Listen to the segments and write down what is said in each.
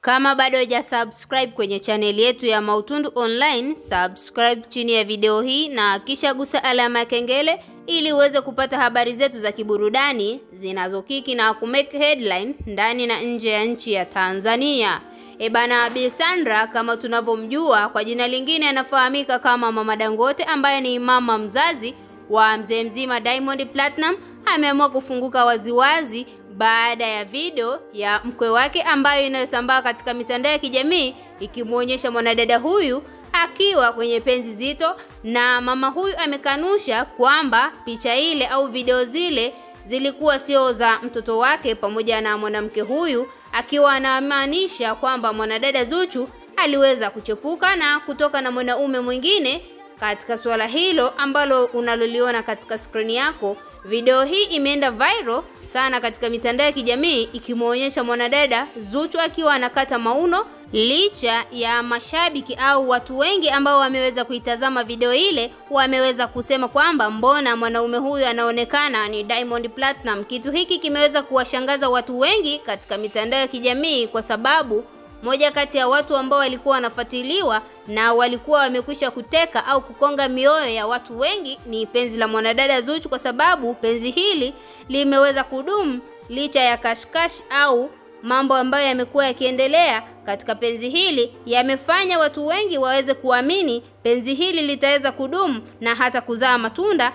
Kama bado hujasubscribe kwenye channel yetu ya Mautundu Online, subscribe chini ya video hii na kisha gusa alama ya kengele ili uweze kupata habari zetu za kiburudani zinazokiki na kumake headline ndani na nje ya nchi ya Tanzania. Bana, Bi Sandra kama tunavyomjua kwa jina lingine anafahamika kama Mama Dangote, ambaye ni mama mzazi wa mzee mzima Diamond Platinum, ameamua kufunguka waziwazi baada ya video ya mkwe wake ambayo inayosambaa katika mitandao ya kijamii ikimuonyesha mwanadada huyu akiwa kwenye penzi zito, na mama huyu amekanusha kwamba picha ile au video zile zilikuwa sio za mtoto wake pamoja na mwanamke huyu, akiwa anamaanisha kwamba mwanadada Zuchu aliweza kuchepuka na kutoka na mwanaume mwingine. Katika swala hilo ambalo unaloliona katika screen yako, video hii imeenda viral sana katika mitandao ya kijamii ikimuonyesha mwanadada Zuchu akiwa anakata mauno, licha ya mashabiki au watu wengi ambao wameweza kuitazama video ile wameweza kusema kwamba mbona mwanaume huyu anaonekana ni Diamond Platinum. Kitu hiki kimeweza kuwashangaza watu wengi katika mitandao ya kijamii kwa sababu moja kati ya watu ambao walikuwa wanafuatiliwa na walikuwa wamekwisha kuteka au kukonga mioyo ya watu wengi ni penzi la mwanadada Zuchu, kwa sababu penzi hili limeweza kudumu licha ya kashkash au mambo ambayo yamekuwa yakiendelea katika penzi hili yamefanya watu wengi waweze kuamini penzi hili litaweza kudumu na hata kuzaa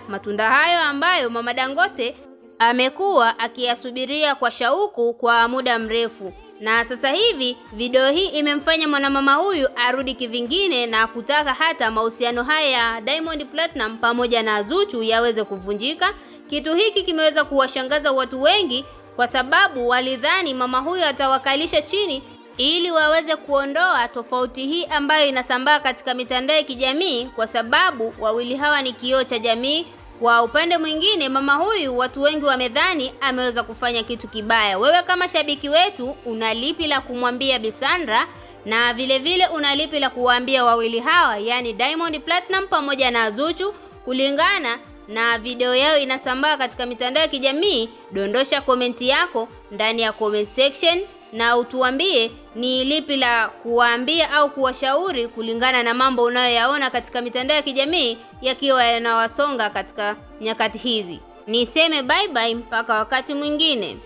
matunda hayo ambayo Mama Dangote amekuwa akiyasubiria kwa shauku kwa muda mrefu. Na sasa hivi video hii imemfanya mwanamama huyu arudi kivingine na kutaka hata mahusiano haya ya Diamond Platinum pamoja na Zuchu yaweze kuvunjika. Kitu hiki kimeweza kuwashangaza watu wengi kwa sababu walidhani mama huyu atawakalisha chini ili waweze kuondoa tofauti hii ambayo inasambaa katika mitandao ya kijamii, kwa sababu wawili hawa ni kioo cha jamii. Kwa upande mwingine, mama huyu watu wengi wamedhani ameweza kufanya kitu kibaya. Wewe kama shabiki wetu una lipi la kumwambia Bi Sandra, na vile vile una lipi la kuwaambia wawili hawa, yani Diamond Platinum pamoja na Zuchu, kulingana na video yao inasambaa katika mitandao ya kijamii? Dondosha komenti yako ndani ya comment section na utuambie ni lipi la kuwaambia au kuwashauri kulingana na mambo unayoyaona katika mitandao ya kijamii yakiwa yanawasonga katika nyakati hizi. Niseme bye bye mpaka wakati mwingine.